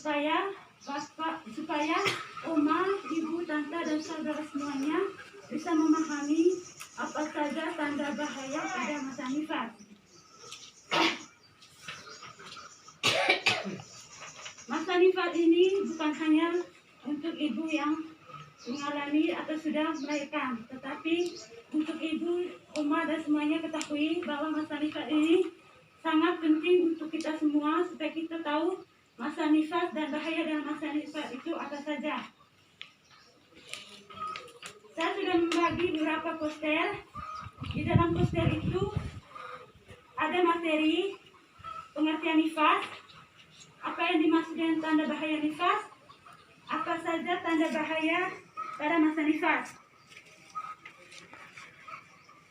supaya oma, ibu, tante dan saudara semuanya bisa memahami apa saja tanda bahaya pada masa nifas. Masa nifas ini bukan hanya untuk ibu yang mengalami atau sudah melahirkan, tetapi untuk ibu, oma dan semuanya ketahui bahwa masa nifas ini sangat penting untuk kita semua supaya kita tahu masa nifas dan bahaya dalam masa nifas itu apa saja. Saya sudah membagi beberapa poster. Di dalam poster itu ada materi pengertian nifas, apa yang dimaksud dengan tanda bahaya nifas, apa saja tanda bahaya pada masa nifas.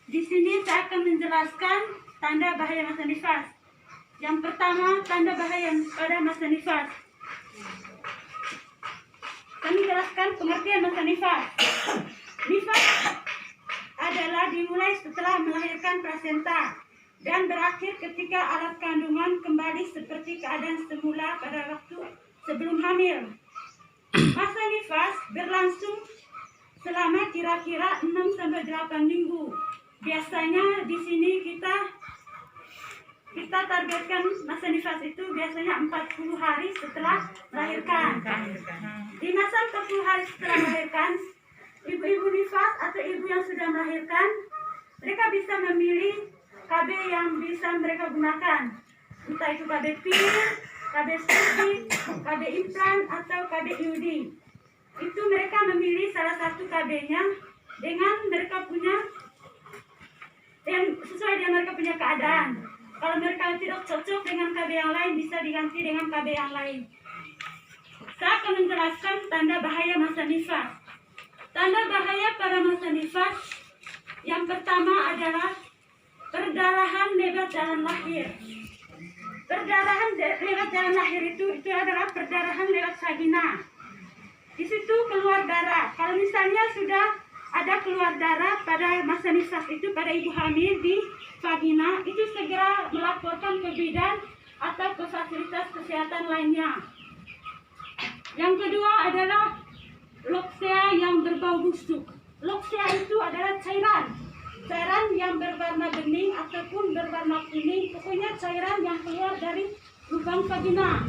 Di sini saya akan menjelaskan tanda bahaya masa nifas. Yang pertama, tanda bahaya pada masa nifas. Kami jelaskan pengertian masa nifas. Nifas adalah dimulai setelah melahirkan plasenta dan berakhir ketika alat kandungan kembali seperti keadaan semula pada waktu sebelum hamil. Masa nifas berlangsung selama kira-kira 6-8 minggu. Biasanya di sini kita targetkan masa nifas itu biasanya 40 hari setelah melahirkan. Di masa 40 hari setelah melahirkan, ibu-ibu nifas atau ibu yang sudah melahirkan, mereka bisa memilih KB yang bisa mereka gunakan. Entah itu KB pil, KB suntik, KB implan, atau KB IUD. Itu mereka memilih salah satu KB-nya dengan mereka punya yang sesuai dengan mereka punya keadaan. Kalau mereka tidak cocok dengan KB yang lain, bisa diganti dengan KB yang lain. Saya akan menjelaskan tanda bahaya masa nifas. Tanda bahaya pada masa nifas yang pertama adalah perdarahan lewat jalan lahir. Perdarahan lewat jalan lahir itu adalah perdarahan lewat vagina. Di situ keluar darah. Kalau misalnya sudah ada keluar darah pada masa nifas itu pada ibu hamil di vagina, itu segera melaporkan ke bidan atau ke fasilitas kesehatan lainnya. Yang kedua adalah loksea yang berbau busuk. Loksea itu adalah cairan yang berwarna bening ataupun berwarna kuning, pokoknya cairan yang keluar dari lubang vagina.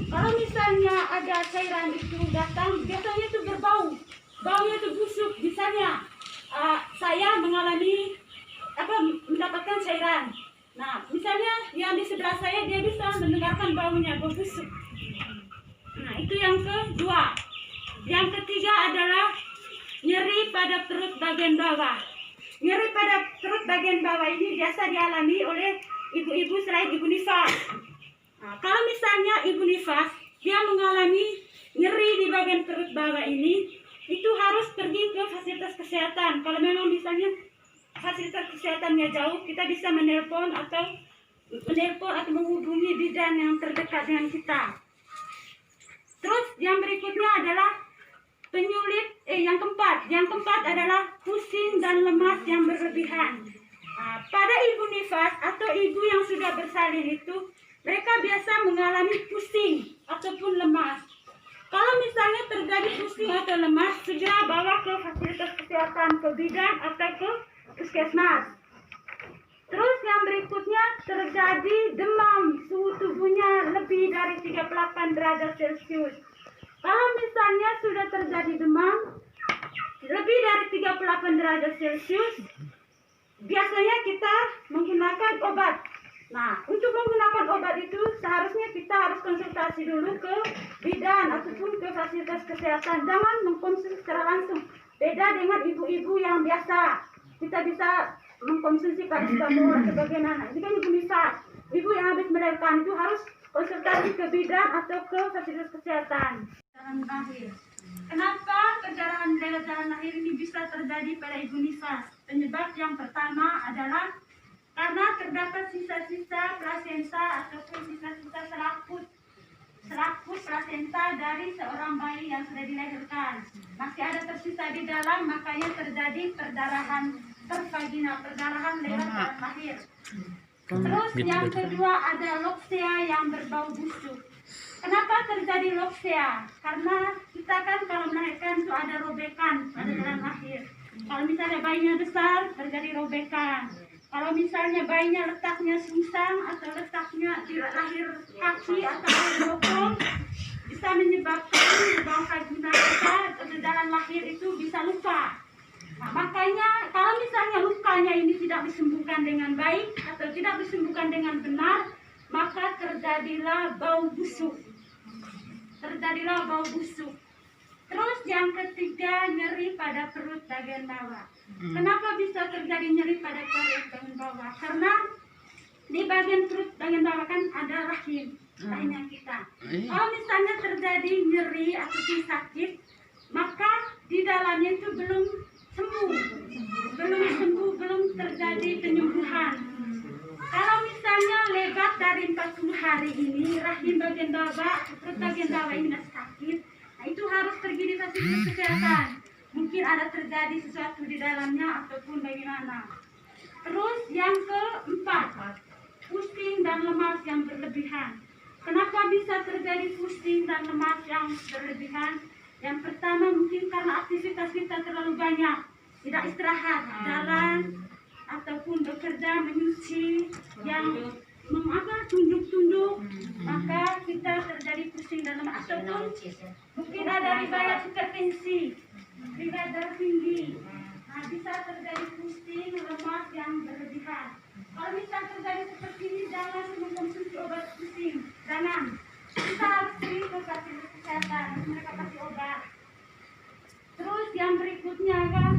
Kalau misalnya ada cairan itu datang, biasanya itu berbau, baunya itu busuk. Misalnya saya mengalami mendapatkan cairan. Nah, misalnya yang di sebelah saya dia bisa mendengarkan baunya, bau busuk. Nah, itu yang kedua. Yang ketiga adalah nyeri pada perut bagian bawah. Nyeri pada perut bagian bawah ini biasa dialami oleh ibu-ibu selain ibu nifas. Nah, kalau misalnya ibu nifas dia mengalami nyeri di bagian perut bawah ini, itu harus pergi ke fasilitas kesehatan. Kalau memang misalnya fasilitas kesehatannya jauh, kita bisa menelpon atau menghubungi bidan yang terdekat dengan kita. Terus yang berikutnya adalah yang keempat adalah pusing dan lemas yang berlebihan. Nah, pada ibu nifas atau ibu yang sudah bersalin itu, mereka biasa mengalami pusing ataupun lemas. Kalau misalnya terjadi pusing atau lemas, segera bawa ke fasilitas kesehatan, ke bidan atau ke puskesmas. Terus yang berikutnya terjadi demam, suhu tubuhnya lebih dari 38 derajat Celcius. Kalau misalnya sudah terjadi demam lebih dari 38 derajat Celcius, biasanya kita menggunakan obat. Nah, untuk menggunakan obat itu seharusnya kita harus konsultasi dulu ke bidan ataupun ke fasilitas kesehatan. Jangan mengkonsumsi secara langsung. Beda dengan ibu-ibu yang biasa. Kita bisa mengkonsumsi paracetamol atau bagaimana. Ini kan ibu nifas. Ibu yang habis melahirkan itu harus konsultasi ke bidan atau ke fasilitas kesehatan. Jalan lahir. Kenapa perdarahan lewat jalan lahir ini bisa terjadi pada ibu nifas? Penyebab yang pertama adalah karena terdapat sisa-sisa plasenta ataupun sisa-sisa selaput plasenta dari seorang bayi yang sudah dilahirkan. Masih ada tersisa di dalam, makanya terjadi perdarahan pervagina, perdarahan lewat jalan lahir. Terus yang kedua ada loksea yang berbau busuk. Kenapa terjadi loksea? Karena kita kan kalau melahirkan itu ada robekan pada jalan lahir. Kalau misalnya bayinya besar terjadi robekan. Kalau misalnya bayinya letaknya sungsang atau letaknya tidak lahir kaki atau lahir bokong, bisa menyebabkan lubang vagina kita atau jalan lahir itu bisa luka. Nah, makanya kalau misalnya lukanya ini tidak disembuhkan dengan baik atau tidak disembuhkan dengan benar, maka terjadilah bau busuk. Terus yang ketiga, nyeri pada perut bagian bawah. Kenapa bisa terjadi nyeri pada perut bagian bawah? Karena di bagian perut bagian bawah kan ada rahimnya kita. Kalau misalnya terjadi nyeri atau sakit, maka di dalamnya itu belum sembuh, belum terjadi penyembuhan. Kalau misalnya lewat dari 40 hari ini, rahim bagian bawah, perut bagian bawah ini masih sakit, nah itu harus pergi di fasilitas kesehatan. Mungkin ada terjadi sesuatu di dalamnya ataupun bagaimana. Terus yang keempat, pusing dan lemas yang berlebihan. Kenapa bisa terjadi pusing dan lemas yang berlebihan? Yang pertama mungkin karena aktivitas kita terlalu banyak, tidak istirahat, jalan ataupun bekerja, menyuci, yang tunduk-tunduk, maka kita terjadi pusing dan lemas. Ataupun mungkin ada riwayat hipertensi, riwayat darah tinggi, nah bisa terjadi pusing, lemas yang berlebihan. Kalau misal terjadi seperti ini, jangan mengkonsumsi obat pusing, jangan. Kita harus pergi ke fasilitas kesehatan, mereka kasih obat. Terus yang berikutnya kan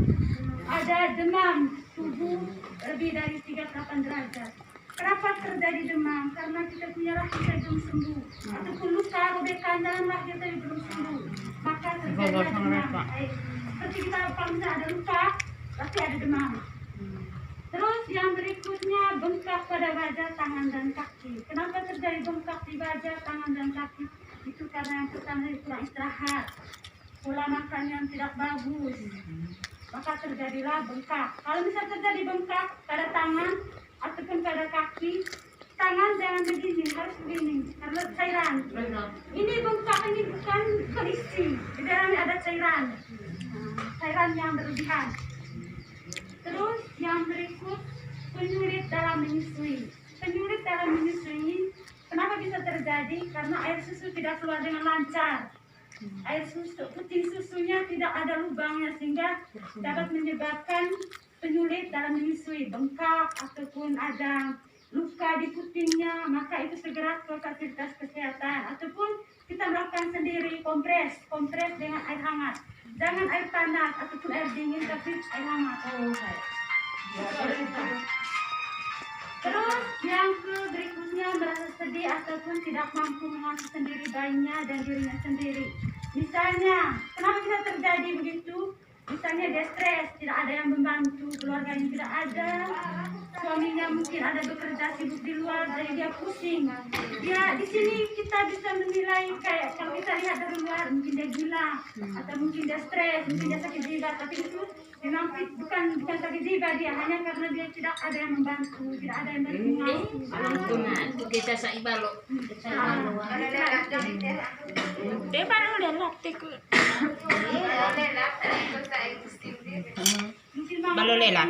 ada demam tubuh lebih dari 38 derajat. Kenapa terjadi demam? Karena kita punya rahim belum sembuh, ataupun luka robekan dalam lahir tadi belum sembuh, maka terjadi demam. Seperti kita kalau misalnya ada luka, pasti ada demam. Terus yang berikutnya bengkak pada wajah, tangan dan kaki. Kenapa terjadi bengkak di wajah, tangan dan kaki? Itu karena yang pertama kurang istirahat, pola makan yang tidak bagus, maka terjadilah bengkak. Kalau bisa terjadi bengkak pada tangan ataupun pada kaki, tangan jangan begini, harus begini karena cairan. Ini bengkak ini bukan terisi, di dalamnya ada cairan yang berlebihan. Terus yang berikut, penyulit dalam menyusui. Penyulit dalam menyusui, kenapa bisa terjadi? Karena air susu tidak keluar dengan lancar. Air susu, puting susunya tidak ada lubangnya sehingga dapat menyebabkan penyulit dalam menyusui, bengkak ataupun ada luka di putingnya, maka itu segera ke fasilitas kesehatan ataupun kita melakukan sendiri kompres dengan air hangat. Jangan air panas ataupun air dingin, tapi air hangat. Terus yang berikutnya merasa sedih ataupun tidak mampu mengasuh sendiri bayinya dan dirinya sendiri. Misalnya, kenapa bisa terjadi begitu? Misalnya dia stres, tidak ada yang membantu, keluarganya tidak ada, suaminya mungkin ada bekerja sibuk di luar, jadi dia pusing. Ya di sini kita bisa menilai kayak kalau kita lihat dari luar, mungkin dia gila, atau mungkin dia stres, mungkin dia sakit jiwa, tapi itu memang bukan sakit jiwa dia, hanya karena dia tidak ada yang membantu, tidak ada yang mengasuh. Kita sa ibalo. Dia baru lelak tikut. Balo lela.